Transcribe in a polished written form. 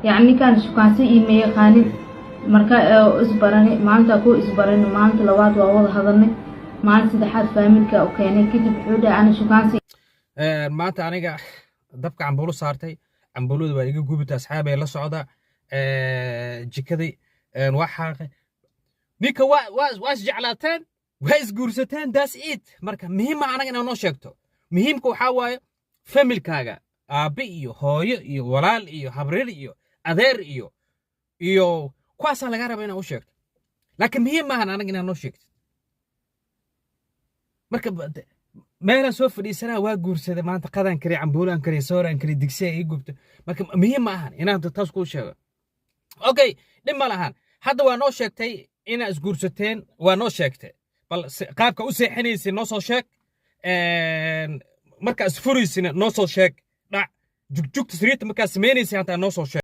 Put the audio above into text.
يعني كان شكاسي إيميل خاني مركا إسبراني مالتا كو إسبراني مالتا لواد ووض هذني مالتا سدحات فاميلكا أوكيني كتب حودة أنا شكاسي maanta aniga dabka cambuulo saartay cambuulada waa iga gubita asxaabay la socda jikadii waa xaaqay ninka waa isjeclaateen waa isguursateen that's it marka muhiima anaga inaan noo sheegto muhiimka waxaa waaye familkaaga aabe iyo hooyo iyo walaal iyo habreer iyo adeer iyo kuwaasaa laga raba inaan u sheegto laakiin muhiim maahan anaga inaan noo sheegto marka meelaan soo fadhiisanaa waa guursaday maanta qadaan kari cambuulaan kari sooraan kari digsiga ii gubta marka muhiim ma ahan inaan taas kuu sheego okay dhib ma lahan hadda waa noo sheegtay inaa isguursateen waa noo sheegtay bal qaabka u seexinaysa noo soo sheeg marka isfuriysina noo soo sheeg dhac jugjugta sariirta markaa samaynaysa hantaa noo soo sheeg